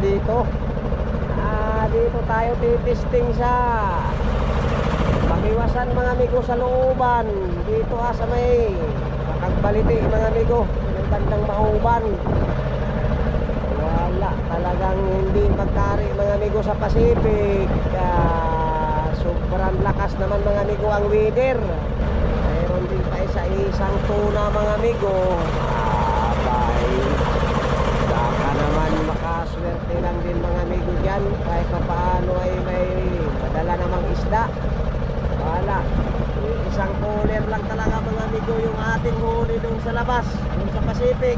dito. Dito tayo titisting sa Pag-iwasan mga amigo sa looban. Dito sa may Makagbaliti mga amigo, may bandang Mauban. Wala, talagang hindi magkari mga amigo sa Pacific. Sobrang lakas naman mga amigo ang weather. Mayroon din pa isang tuna mga amigo. Baka naman makaswerte lang din mga amigo dyan. Kahit pa paano ay may madala namang isda. Wala, isang cooler lang talaga mga amigo yung ating huli doon sa labas, doon sa Pacific.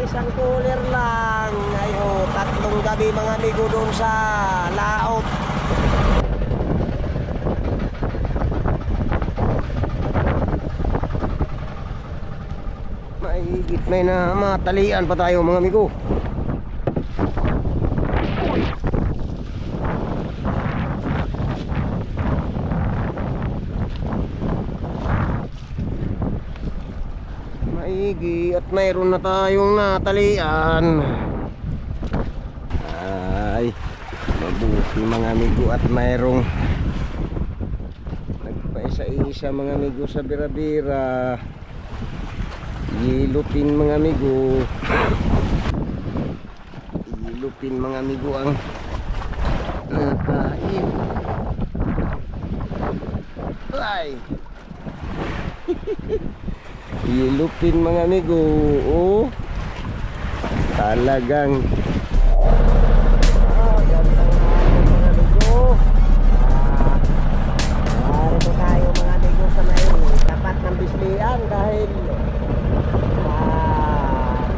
Isang cooler lang. Tatlong gabi mga amigo doon sa laot. Mahigit may na matalian pa tayo mga amigo. Maigi at mayroon na tayong natalian. Ay, mabuti mga amigo at mayroong nagpaisa-isa mga amigo sa bira-bira. Yilupin mga amigo. Yilupin mga amigo ang nakain. Ay. Yilupin mga amigo. Oh, talagang gandang mga amigo. Narito tayo mga amigo sa may tapat ng Bislian dahil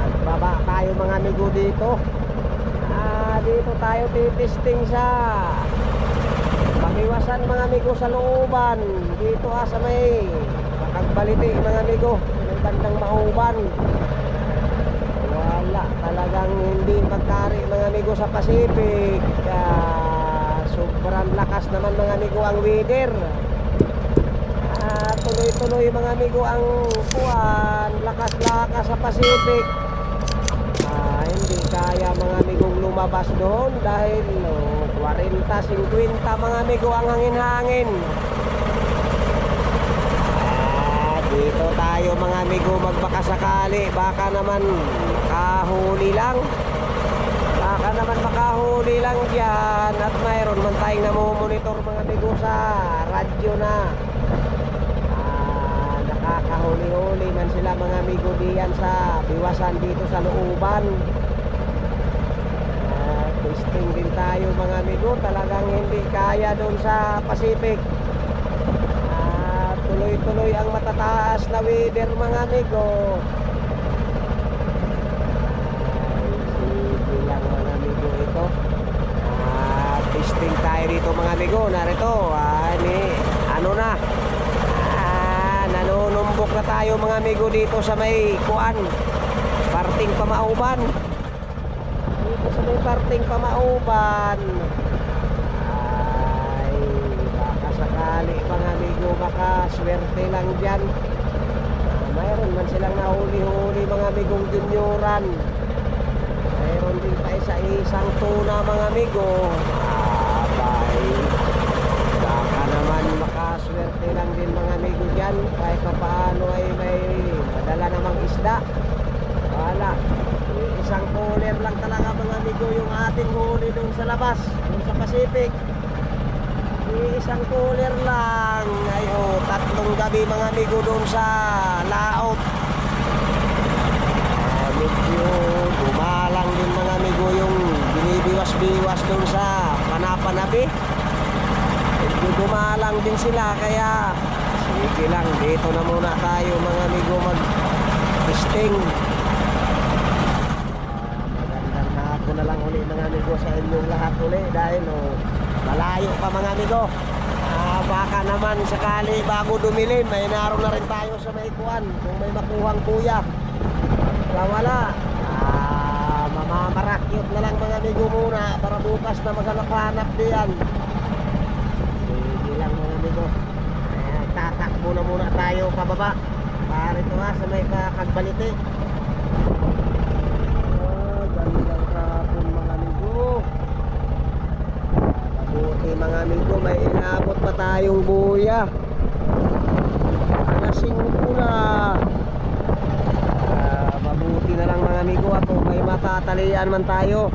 nagbaba tayo mga amigo dito. Dito tayo titisting sa Pag-iwasan mga amigo sa looban. Dito sa may Makagbaliti mga amigo, may bandang Mauban. Wala, talagang hindi magkari mga amigo sa Pacific. Sobrang lakas naman mga amigo ang weather. Tuloy-tuloy mga amigo ang kuwan, lakas-lakas sa Pacific. Hindi kaya mga amigong lumabas doon dahil 40-50 mga amigo ang hangin-hangin. Dito tayo mga amigo magbakasakali. Baka naman makahuli lang. Baka naman makahuli lang dyan. At mayroon man tayong namomonitor mga amigo sa radyo na nakakahuli-huli man sila mga amigo diyan sa biwasan dito sa looban. Testing din tayo mga amigo. Talagang hindi kaya doon sa Pacific. Tuloy-tuloy ang matataas na weather mga amigo. Sige lang mga amigo ito. Testing tayo dito mga amigo. Narito nanunumbok na tayo mga amigo dito sa may kuan, parting Pamauban. Dito sa may parting Pamauban. Sakali mga amigo, baka swerte lang dyan. Mayroon man silang nahuli-huli mga amigong junioran. Mayroon din pa isang tuna mga amigo. Baka naman makaswerte lang din mga amigo dyan. Kahit pa paano ay may madala namang isda. Wala, isang cooler lang talaga mga amigo yung ating huli doon sa labas, doon sa Pacific. Isang cooler lang. Tatlong gabi mga amigo doon sa laot. Medyo dumalang din mga amigo yung binibiwas-biwas doon sa Panapanabi. Medyo dumalang din sila. Kaya sige lang, dito na muna tayo mga amigo mag-testing. Magandang hapon na lang uli mga amigo sa inyong lahat uli. Dahil malayo pa mga amigo. Baka naman sakali bago dumilim may naroon na rin tayo sa may kuwan. Kung may makuhang kuya. Wala, mamamarakyot na lang mga amigo muna para bukas na maghanap-hanap diyan. Sige lang mga amigo. Tatakbo na muna tayo pababa. Parito sa may Makagbaliti. Gandang hapon mga amigo, may inabot pa tayong buya. Alas 5 na. Mabuti na lang mga amigo at kung may matatalian man tayo.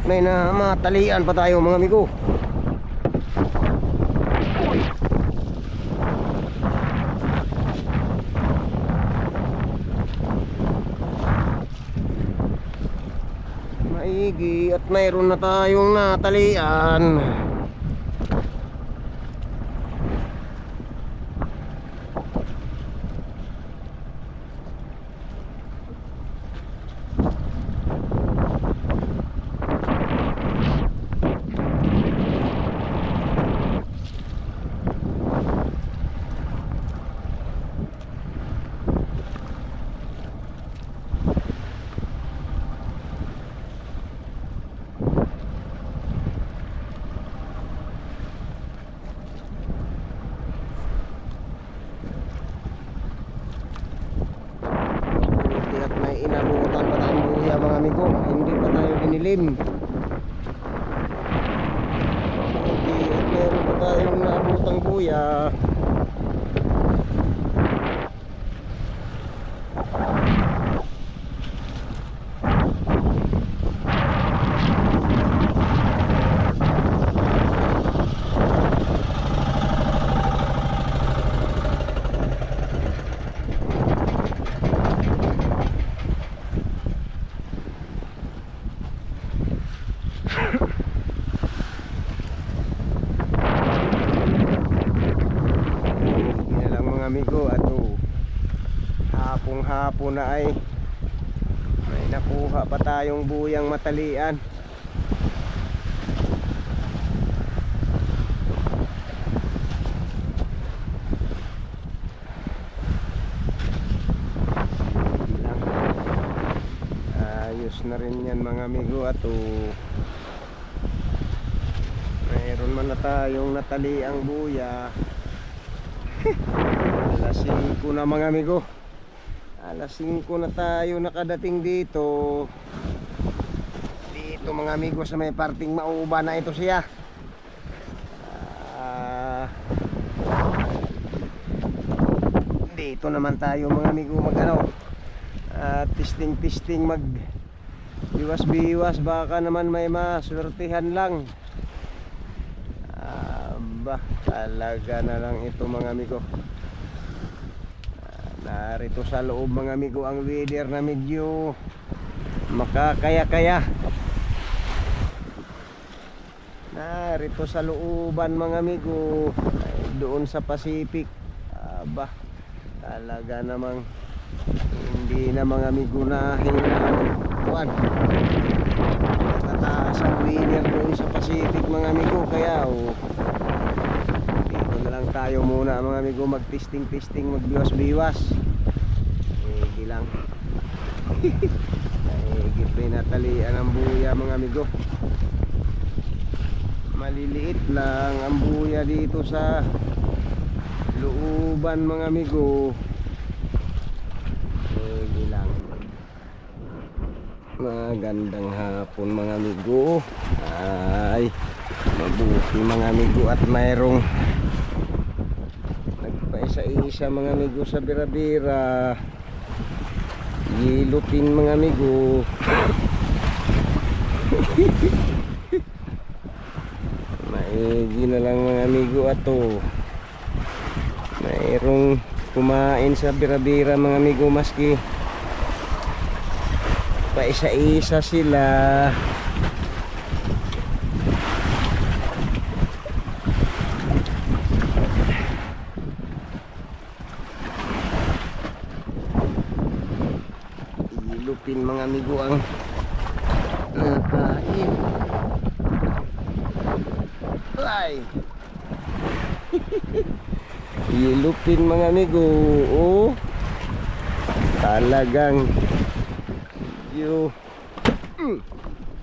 May na matalian pa tayo mga amigo. Maigi at mayroon na tayong natalian. Inabutan pa tayong buya mga amigo, hindi pa tayo dinilim. Hindi at meron pa tayong naabutang buya. Amigo, ato hapon na ay may nakuha pa tayong buyang matalian. Ayos na rin yan mga amigo, ato mayroon man na tayong nataliang buya. Alas 5 na mga amigo. Alas 5 na tayo nakadating dito. Dito mga amigo sa may parting mauuba na ito siya. Dito naman tayo mga amigo mag testing mag biwas baka naman may maswertihan lang. Talaga na lang ito mga amigo. Narito sa loob mga amigo ang weather na medyo makakaya-kaya. Narito sa looban mga amigo, doon sa Pacific. Talaga namang hindi na mga amigo na hinakuan. Natataas ang weather doon sa Pacific mga amigo, kaya lang tayo muna mga amigo, mag-testing, magbiwas-biwas. Hindi lang. Higit pinatalian ang buya mga amigo. Maliliit lang ang buya dito sa looban mga amigo. Hindi lang. Magandang hapon mga amigo. Ay, mabuti mga amigo at mayroong nagpaisa-isa mga amigo sa bira-bira. Yilupin mga amigo. Maigi na lang mga amigo ato. Mayroong kumain sa bira-bira mga amigo, maski paisa-isa sila. Ilupin mga amigo ang nakain. Ay. Ilupin mga amigo. Oh, talagang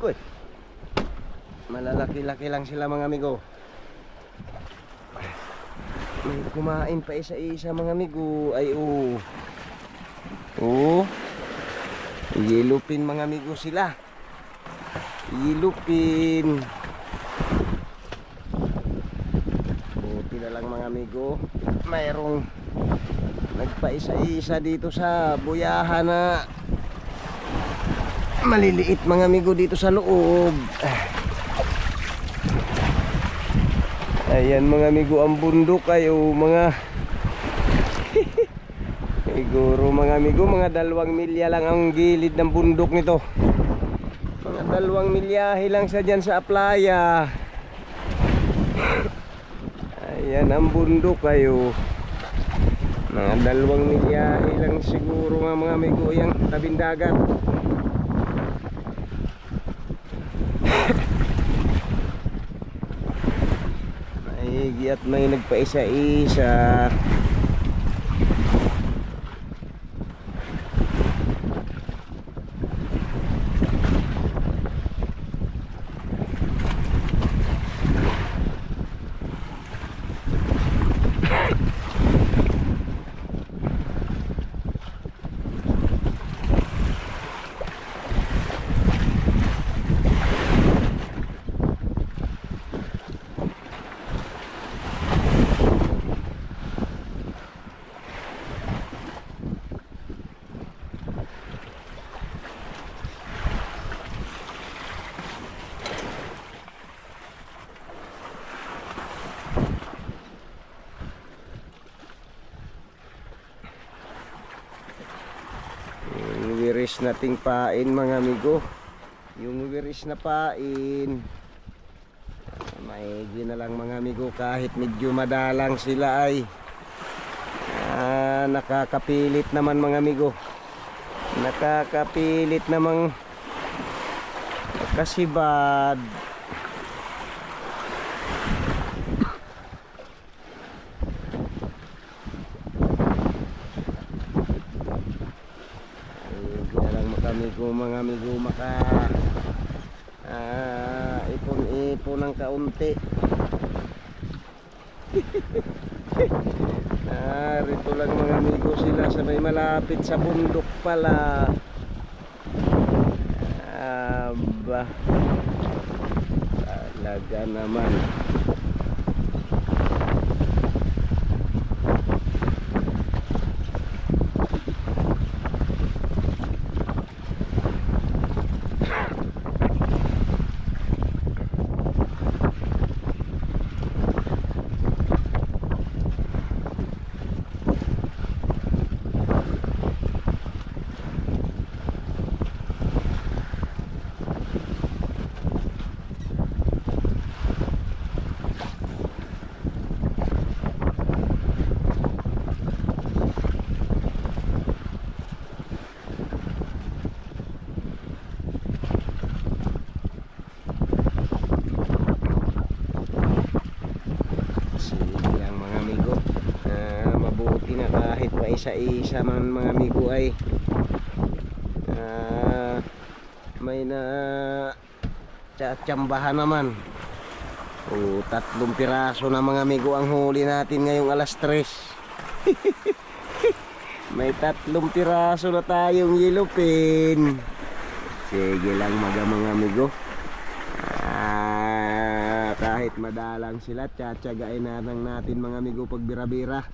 uy, malalaki-laki lang sila mga amigo. May kumain pa isa-isa mga amigo. Ay yilupin mga amigo sila. Yilupin. Buti na lang mga amigo, mayroong nagpaisa-isa dito sa buyahan na maliliit mga amigo dito sa loob. Ayan mga amigo, ang bundok kayo mga siguro mga amigo, mga 2 milya lang ang gilid ng bundok nito. Mga 2 milyahe lang sa dyan sa Aplaya. Ayan ang bundok kayo. Mga 2 milyahe lang siguro mga amigo yung tabing dagat. Maigi at may nagpaisa-isa. Wiris nating pain mga amigo, yung wiris na pain. Maigi na lang mga amigo, kahit medyo madalang sila ay nakakapilit naman mga amigo. Nakakapilit namang kasibad. Mga amigo maka ipon-ipon ng kaunti. Rito lang mga amigo sila sa may malapit sa bundok pala. Aba, talaga naman. kahit pa isa-isa man mga amigo ay may na tsambahan naman. O 3 piraso na mga amigo ang huli natin ngayong alas 3. May 3 piraso na tayong yellowfin. Sige lang mga amigo. Kahit madalang sila, tsatsagain natin mga amigo pag bira-bira.